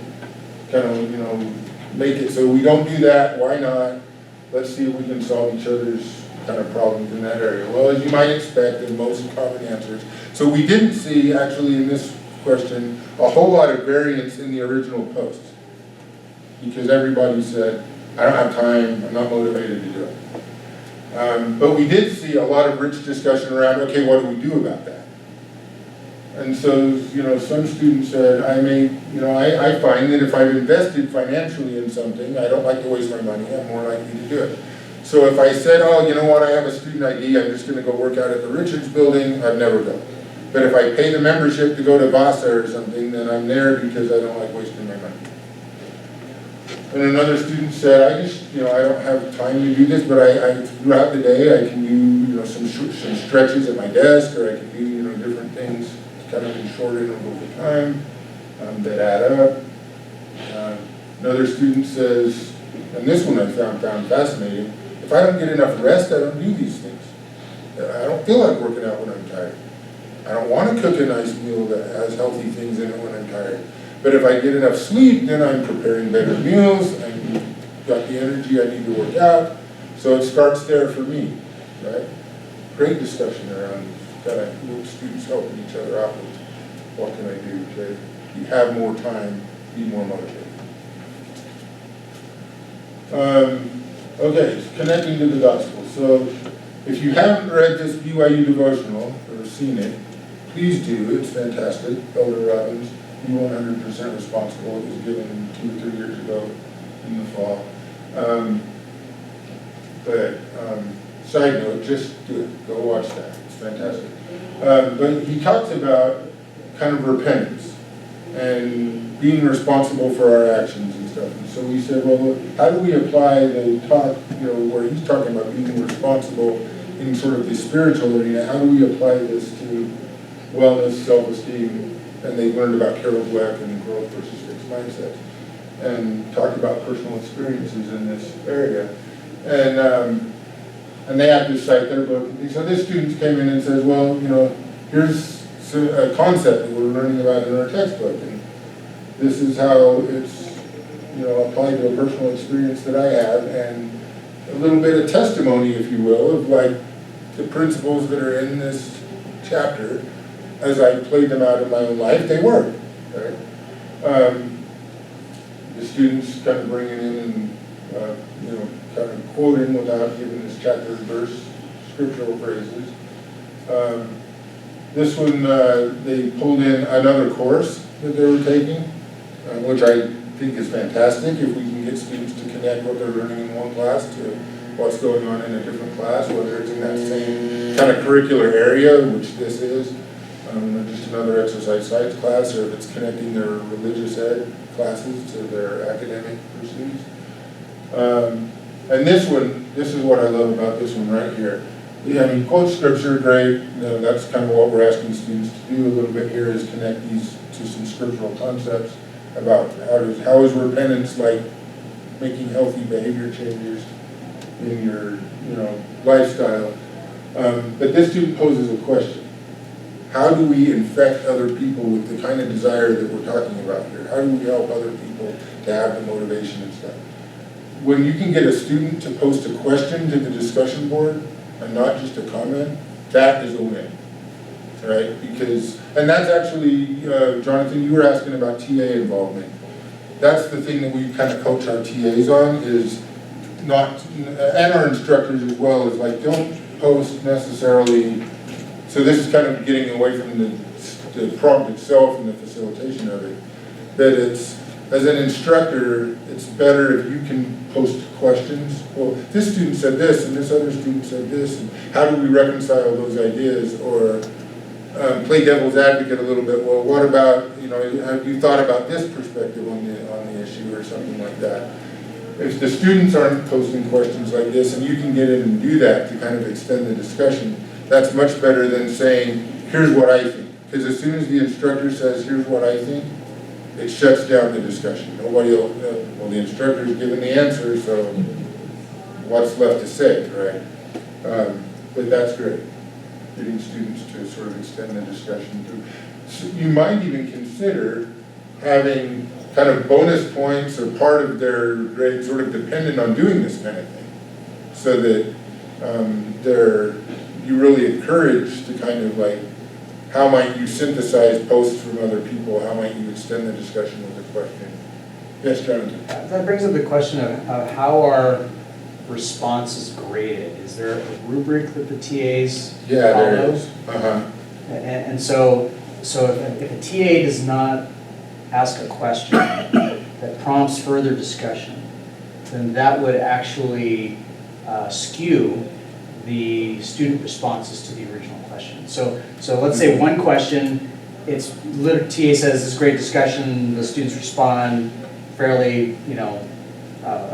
kind of, make it so we don't do that. Why not? Let's see if we can solve each other's kind of problems in that area. Well, as you might expect, the most common answers. So we didn't see, actually, in this question, a whole lot of variance in the original post. Because everybody said, I don't have time, I'm not motivated to do it. But we did see a lot of rich discussion around, okay, what do we do about that? And so, some students said, I find that if I've invested financially in something, I don't like to waste my money, I'm more likely to do it. So if I said, oh, you know what, I have a student ID, I'm just going to go work out at the Richards building, I'd never go. But if I pay the membership to go to Vasa or something, then I'm there because I don't like wasting my money. And another student said, I don't have time to do this, but I throughout the day I can do, some stretches at my desk, or I can do, different things kind of in short intervals of time that add up. Another student says, and this one I found fascinating, if I don't get enough rest, I don't do these things. I don't feel like working out when I'm tired. I don't want to cook a nice meal that has healthy things in it when I'm tired. But if I get enough sleep, then I'm preparing better meals, I've got the energy I need to work out. So it starts there for me, right? Great discussion around kind of students helping each other out with what can I do to have more time, be more motivated. Okay, connecting to the gospel. So if you haven't read this BYU devotional or seen it, please do. It's fantastic. Elder Robbins, Be 100% Responsible. It was given 2 or 3 years ago in the fall. Side note, just do it. Go watch that. It's fantastic. But he talks about kind of repentance and being responsible for our actions and stuff. And so we said, well, how do we apply the talk, where he's talking about being responsible in sort of the spiritual arena, how do we apply this to wellness, self-esteem? And they learned about Carol Dweck and growth versus fixed mindsets, and talked about personal experiences in this area. And they have to cite their book. So this student came in and says, well, here's a concept that we're learning about in our textbook, and this is how it's applied to a personal experience that I have, and a little bit of testimony, if you will, of like the principles that are in this chapter. As I played them out in my own life, they work, right? The students kind of bringing in and kind of quoting without giving this chapter verse scriptural phrases. This one, they pulled in another course that they were taking, which I think is fantastic if we can get students to connect what they're learning in one class to what's going on in a different class, whether it's in that same kind of curricular area, which this is, just another exercise science class, or if it's connecting their religious ed classes to their academic pursuits. And this one, this is what I love about this one right here. Yeah, I mean, quote scripture, great. That's kind of what we're asking students to do a little bit here, is connect these to some scriptural concepts about how is repentance like making healthy behavior changes in your lifestyle. But this student poses a question. How do we infect other people with the kind of desire that we're talking about here? How do we help other people to have the motivation and stuff? When you can get a student to post a question to the discussion board and not just a comment, that is a win, right? And that's actually, Jonathan, you were asking about TA involvement. That's the thing that we kind of coach our TAs on, is not, and our instructors as well, is like, don't post necessarily. So this is kind of getting away from the prompt itself and the facilitation of it. That it's, as an instructor, it's better if you can post questions. Well, this student said this, and this other student said this, and how do we reconcile those ideas? Or play devil's advocate a little bit. Well, what about, have you thought about this perspective on the issue, or something like that? If the students aren't posting questions like this, and you can get in and do that to kind of extend the discussion, that's much better than saying, here's what I think. Because as soon as the instructor says, here's what I think, it shuts down the discussion. Nobody will, well, the instructor's given the answer, so what's left to say, right? But that's great, getting students to sort of extend the discussion through. So you might even consider having kind of bonus points or part of their grade sort of dependent on doing this kind of thing, so that you really encourage to kind of like, how might you synthesize posts from other people? How might you extend the discussion with a question? Yes, Jonathan? That brings up the question of how are responses graded? Is there a rubric that the TAs follow? Yeah, there is. Uh-huh. And so if a TA does not ask a question that prompts further discussion, then that would actually skew the student responses to the original question. So let's say one question, it's TA says this is great discussion, the students respond fairly,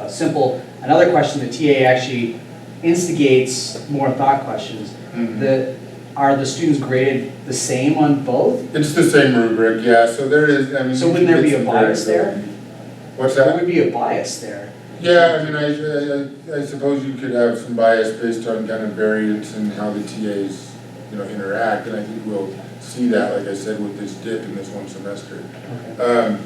simple. Another question, the TA actually instigates more thought questions. Mm-hmm. Are the students graded the same on both? It's the same rubric, yeah. So there is. I mean, so wouldn't there be a bias there? What's There that? would be a bias there. Yeah, I mean, I suppose you could have some bias based on kind of variance in how the TAs, interact, and I think we'll see that, like I said, with this dip in this one semester. Okay.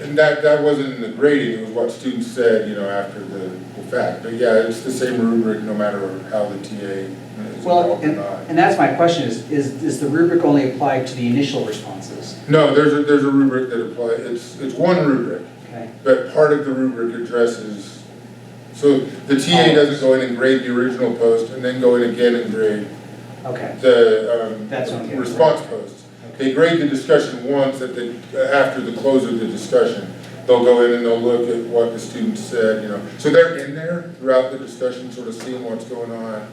And that wasn't in the grading, it was what students said, after the fact. But yeah, it's the same rubric no matter how the TA is Well, involved or not. and that's my question is the rubric only applied to the initial responses? No, there's a rubric that applies, it's one rubric, Okay. but part of the rubric addresses, so the TA doesn't go in and grade the original post and then go in again and grade Okay. the That's what I'm getting at. response posts. They grade the discussion once after the close of the discussion. They'll go in and they'll look at what the students said, So they're in there throughout the discussion, sort of seeing what's going on.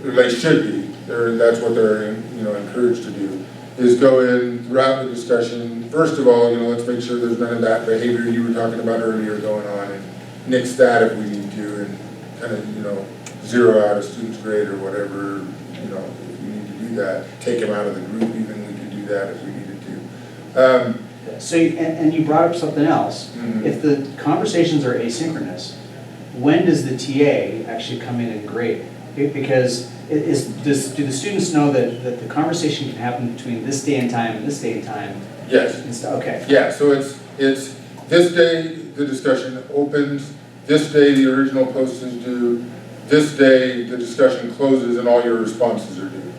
Or they should be. That's what they're, encouraged to do, is go in throughout the discussion. First of all, let's make sure there's none of that behavior you were talking about earlier going on, and nix that if we need to, and kind of, zero out a student's grade or whatever, if we need to do that. Take them out of the group even, we could do that if we needed to. So, and you brought up something else. Mhm. If the conversations are asynchronous, when does the TA actually come in and grade? Because do the students know that the conversation can happen between this day and time and this day and time? Yes. Okay. Yeah, so it's this day the discussion opens, this day the original post is due, this day the discussion closes and all your responses are due,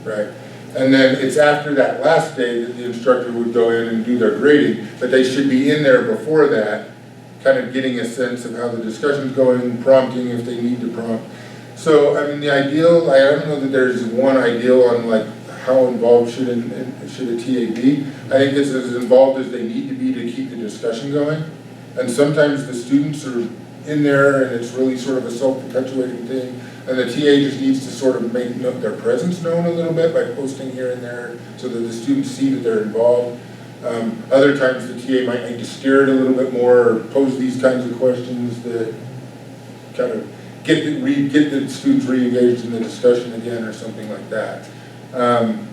right? And then it's after that last day that the instructor would go in and do their grading, but they should be in there before that, kind of getting a sense of how the discussion's going, prompting if they need to prompt. So, I mean, the ideal, I don't know that there's one ideal on like how involved should a TA be. I think it's as involved as they need to be to keep the discussion going. And sometimes the students are in there and it's really sort of a self-perpetuating thing. And the TA just needs to sort of make their presence known a little bit by posting here and there so that the students see that they're involved. Other times the TA might need to steer it a little bit more or pose these kinds of questions that kind of get the students re-engaged in the discussion again or something like that. And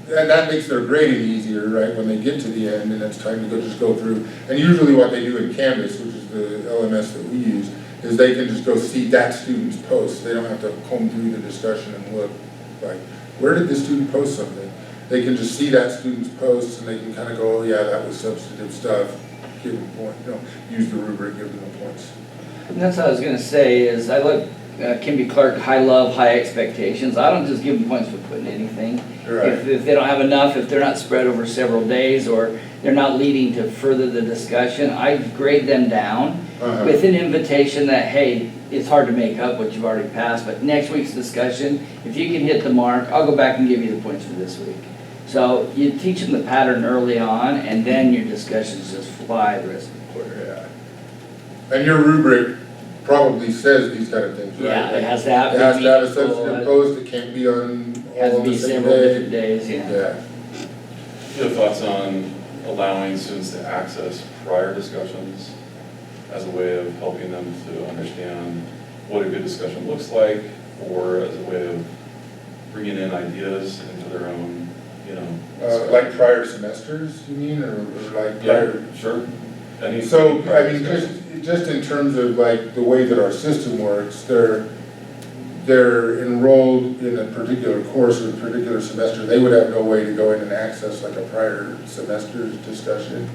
that makes their grading easier, right, when they get to the end and it's time to just go through. And usually what they do in Canvas, which is the LMS that we use, is they can just go see that student's post. They don't have to comb through the discussion and look like, where did this student post something? They can just see that student's posts and they can kind of go, oh yeah, that was substantive stuff, give them a point, use the rubric, give them the points. And that's what I was gonna say, is I look, Kimby Clark, high love, high expectations. I don't just give them points for putting anything. Right. If they don't have enough, if they're not spread over several days, or they're not leading to further the discussion, I grade them down with an invitation that, hey, it's hard to make up what you've already passed, but next week's discussion, if you can hit the mark, I'll go back and give you the points for this week. So you teach them the pattern early on, and then your discussions just fly the rest of the quarter. Yeah. And your rubric probably says these kind of things, right? Yeah, it has to have. It has to have a meaningful, sensitive post, it can't be on has all to on be the same several day. different days, yeah. Yeah. Do you have thoughts on allowing students to access prior discussions as a way of helping them to understand what a good discussion looks like, or as a way of bringing in ideas into their own, Like prior semesters, you mean, or like prior? Yeah, sure. So, I mean, just in terms of like the way that our system works, they're enrolled in a particular course or a particular semester. They would have no way to go in and access like a prior semester's discussion.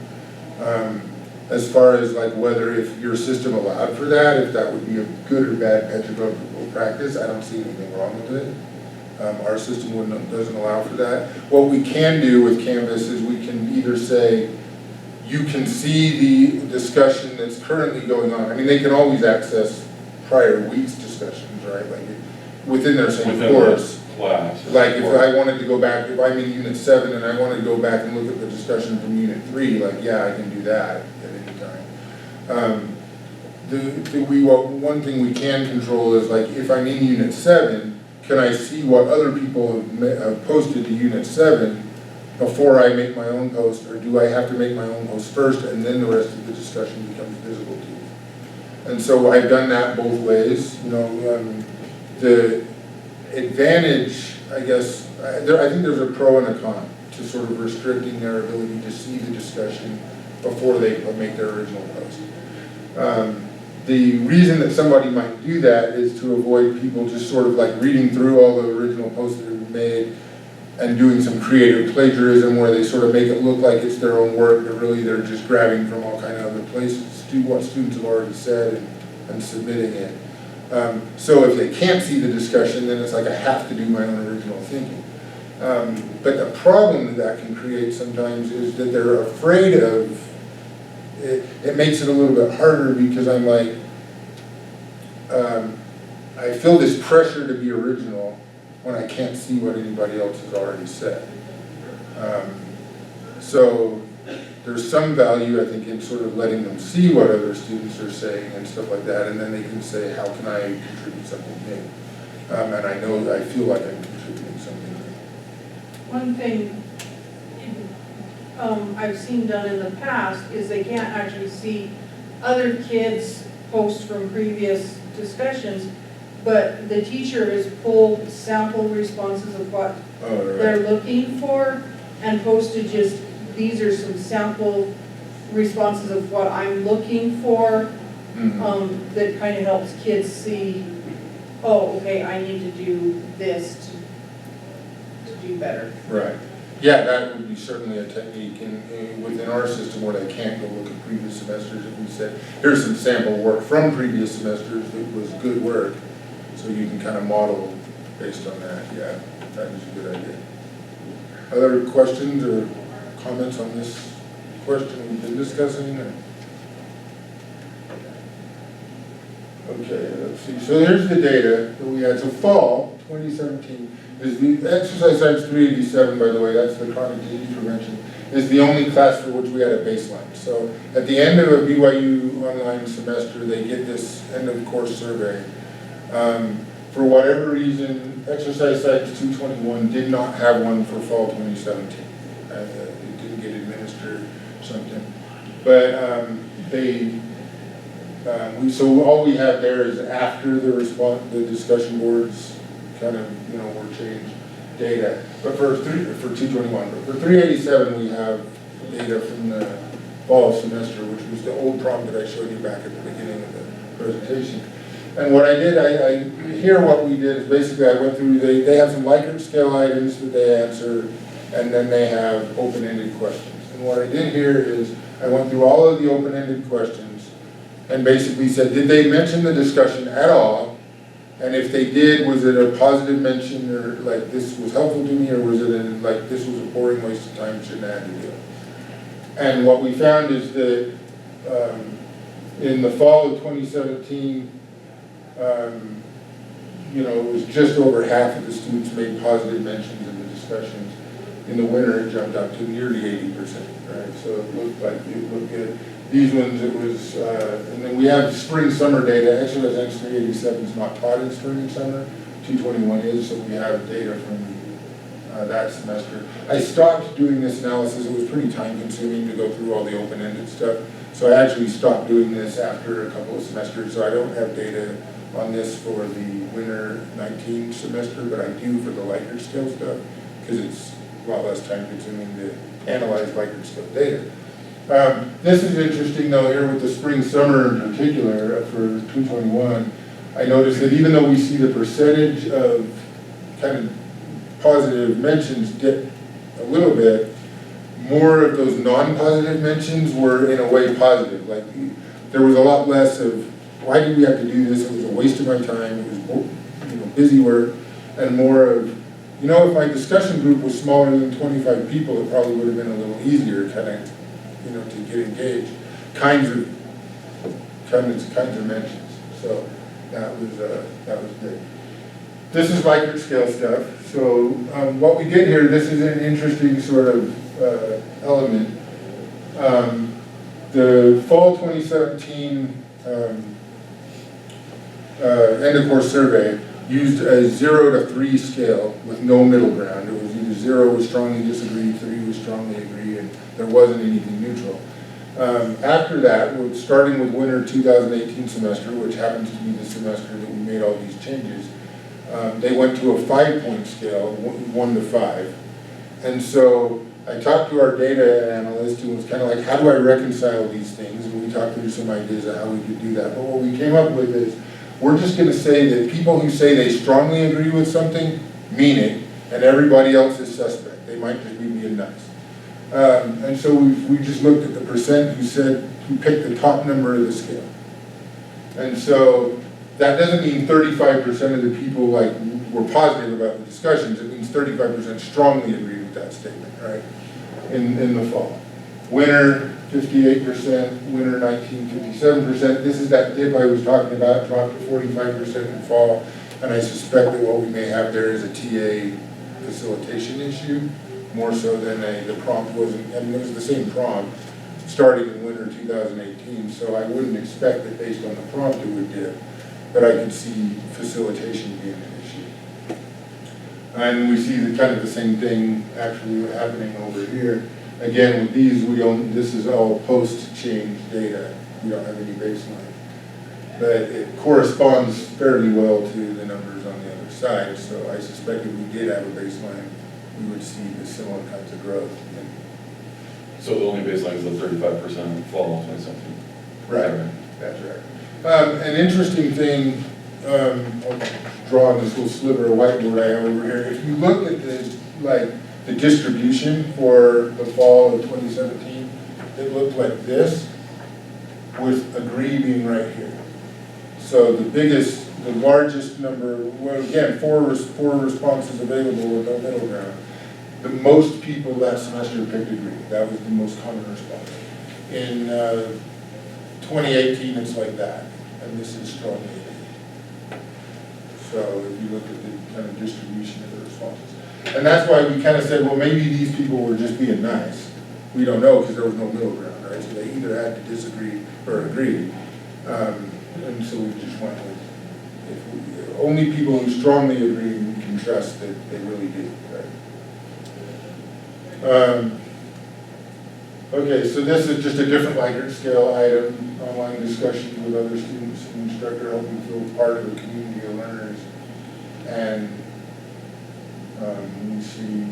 As far as like whether if your system allowed for that, if that would be a good or bad pedagogical practice, I don't see anything wrong with it. Our system doesn't allow for that. What we can do with Canvas is we can either say, you can see the discussion that's currently going on. I mean, they can always access prior week's discussions, right? Like within their same course. Class. Like if I wanted to go back, if I'm in Unit 7 and I wanted to go back and look at the discussion from Unit 3, like yeah, I can do that at any time. One thing we can control is like if I'm in Unit 7, can I see what other people have posted to Unit 7 before I make my own post, or do I have to make my own post first and then the rest of the discussion becomes visible to you? And so I've done that both ways. The advantage, I guess, I think there's a pro and a con. to sort of restricting their ability to see the discussion before they make their original post. The reason that somebody might do that is to avoid people just sort of like reading through all the original posts that have been made and doing some creative plagiarism where they sort of make it look like it's their own work, but really they're just grabbing from all kind of other places, what students have already said and submitting it. So if they can't see the discussion, then it's like I have to do my own original thinking. But the problem that can create sometimes is that they're afraid of, it makes it a little bit harder because I'm like, I feel this pressure to be original when I can't see what anybody else has already said. So there's some value, I think, in sort of letting them see what other students are saying and stuff like that, and then they can say, how can I contribute something new? And I feel like I'm contributing something new. One thing I've seen done in the past is they can't actually see other kids' posts from previous discussions, but the teacher has pulled sample responses of what they're looking for and posted just, these are some sample responses of what I'm looking for, that kind of helps kids see, oh, okay, I need to do this to do better. Right. Yeah, that would be certainly a technique within our system where they can't go look at previous semesters. If we said, here's some sample work from previous semesters that was good work, so you can kind of model based on that. Yeah, that is a good idea. Other questions or comments on this question we've been discussing? Okay, let's see. So here's the data that we had. So fall 2017 is the exercise science 387, by the way, that's the chronic disease prevention, is the only class for which we had a baseline. So at the end of a BYU online semester, they get this end of course survey. For whatever reason, exercise science 221 did not have one for fall 2017. It didn't get administered or something. But so all we have there is after the discussion boards kind of, were changed data. But for 221, but for 387 we have data from the fall semester, which was the old problem that I showed you back at the beginning of the presentation. And what I did, here what we did is basically I went through, they have some Likert scale items that they answer, and then they have open-ended questions. And what I did here is I went through all of the open-ended questions and basically said, did they mention the discussion at all? And if they did, was it a positive mention, or like this was helpful to me, or was it like this was a boring waste of time, shouldn't have had to do it? And what we found is that in the fall of 2017, it was just over half of the students made positive mentions in the discussions. In the winter, it jumped up to nearly 80%, right? So it looked good. These ones, it was, and then we have spring-summer data. Exercise Science 387 is not taught in spring and summer. 221 is, so we have data from that semester. I stopped doing this analysis. It was pretty time-consuming to go through all the open-ended stuff. So I actually stopped doing this after a couple of semesters. So I don't have data on this for the winter 19 semester, but I do for the Likert scale stuff because it's a lot less time-consuming to analyze Likert scale data. This is interesting though, here with the spring-summer in particular for 221, I noticed that even though we see the percentage of kind of positive mentions dip a little bit, more of those non-positive mentions were in a way positive. Like there was a lot less of, why did we have to do this? It was a waste of my time, it was busy work, and more of, if my discussion group was smaller than 25 people, it probably would have been a little easier kind of, to get engaged. Kinds of mentions. So that was good. This is Likert scale stuff. So what we did here, this is an interesting sort of element. The fall 2017 end of course survey used a 0 to 3 scale with no middle ground. It was either 0 was strongly disagree, 3 was strongly agree, and there wasn't anything neutral. After that, starting with winter 2018 semester, which happens to be the semester that we made all these changes, they went to a 5-point scale, 1 to 5. And so I talked to our data analyst who was kind of like, how do I reconcile these things? And we talked through some ideas of how we could do that. But what we came up with is, we're just gonna say that people who say they strongly agree with something mean it, and everybody else is suspect. They might just be being nice. And so we just looked at the percent who picked the top number of the scale. And so that doesn't mean 35% of the people like were positive about the discussions. It means 35% strongly agree with that statement, right? In the fall. Winter, 58%, winter 19, 57%. This is that dip I was talking about, dropped to 45% in fall. And I suspect that what we may have there is a TA facilitation issue, more so than the prompt wasn't, I mean, it was the same prompt starting in winter 2018, so I wouldn't expect that based on the prompt it would dip, but I could see facilitation being an issue. And we see the kind of the same thing actually happening over here. Again, with these, this is all post-change data. We don't have any baseline. But it corresponds fairly well to the numbers on the other side, so I suspect if we did have a baseline, we would see the similar kinds of growth. So the only baseline is the 35% fall of 2017? Right, that's right. An interesting thing, I'll draw on this little sliver of whiteboard I have over here. If you look at the distribution for the fall of 2017, it looked like this, with agree being right here. So the largest number, well, again, four responses available with no middle ground. The most people that semester picked agree. That was the most common response. In 2018, it's like that, and this is strongly agree. So if you look at the kind of distribution of the responses. And that's why we kind of said, well, maybe these people were just being nice. We don't know because there was no middle ground, right? So they either had to disagree or agree. And so we just went with, only people who strongly agree, we can trust that they really do, right? Okay, so this is just a different Likert scale item, online discussions with other students and instructor helping feel part of the community of learners. And we see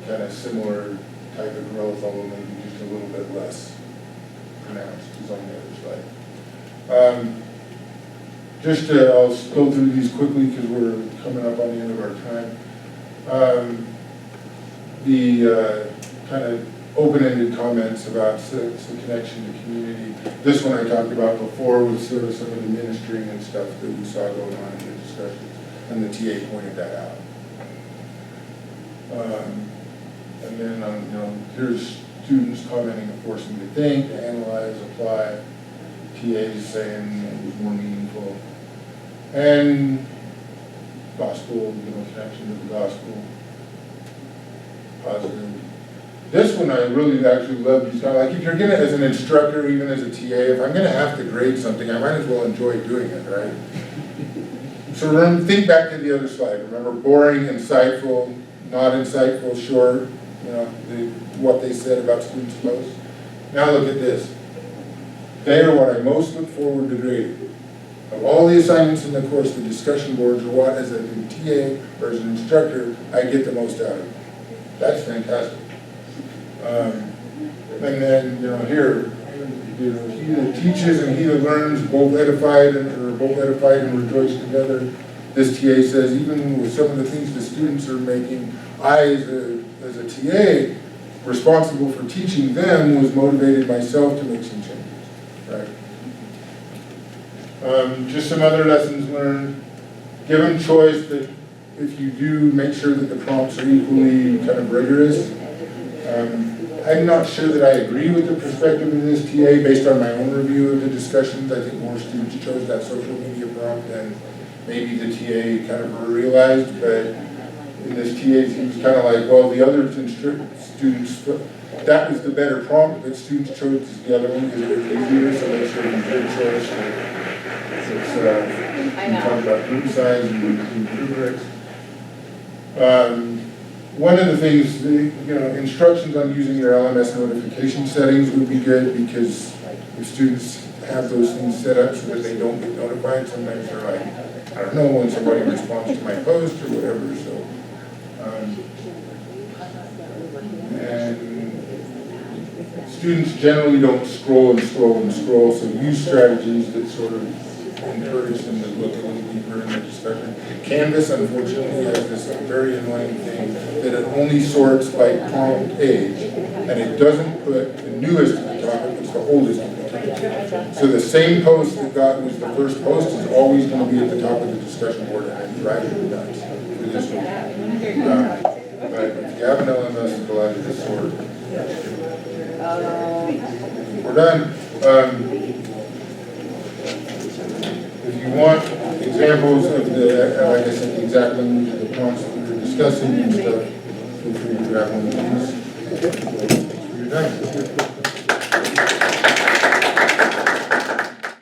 kind of similar type of growth, although maybe just a little bit less pronounced is on the other side. I'll go through these quickly because we're coming up on the end of our time. The kind of open-ended comments about the connection to community. This one I talked about before with sort of some of the ministering and stuff that we saw going on in the discussions, and the TA pointed that out. And then here's students commenting, forcing to think, to analyze, apply. TAs saying it was more meaningful. And gospel, connection to the gospel. Positive. This one I really actually love. Like if you're gonna, as an instructor, even as a TA, if I'm gonna have to grade something, I might as well enjoy doing it, right? So think back to the other slide. Remember, boring, insightful, not insightful, short. What they said about students' posts. Now look at this. They are what I most look forward to grading. Of all the assignments in the course, the discussion boards are what, as a TA or as an instructor, I get the most out of. That's fantastic. And then, here, he that teaches and he that learns, both edified and rejoice together. This TA says, even with some of the things the students are making, I, as a TA, responsible for teaching them, was motivated myself to make some changes, right? Just some other lessons learned. Given choice, that if you do, make sure that the prompts are equally kind of rigorous. I'm not sure that I agree with the perspective of this TA based on my own review of the discussions. I think more students chose that social media prompt than maybe the TA kind of realized, but in this TA, he was kind of like, well, the other students, that was the better prompt, but students chose the other one because it was easier, so make sure it's a good choice. We talked about group size and rubrics. One of the things, instructions on using your LMS notification settings would be good, because if students have those things set up so that they don't get notified, sometimes they're like, I don't know, when somebody responds to my post or whatever, so. students generally don't scroll and scroll and scroll, so use strategies that sort of encourage them to look a little deeper in the discussion. Canvas, unfortunately, has this very annoying thing that it only sorts by column page, and it doesn't put the newest at the top, it puts the oldest at the top. So the same post that was the first post is always going to be at the top of the discussion board, and it drives me nuts for this one. But if you have an LMS, it allows you to sort. We're done. If you want examples of the, like I said, the exact language of the prompts that we were discussing and stuff, feel free to grab one of these. You're done.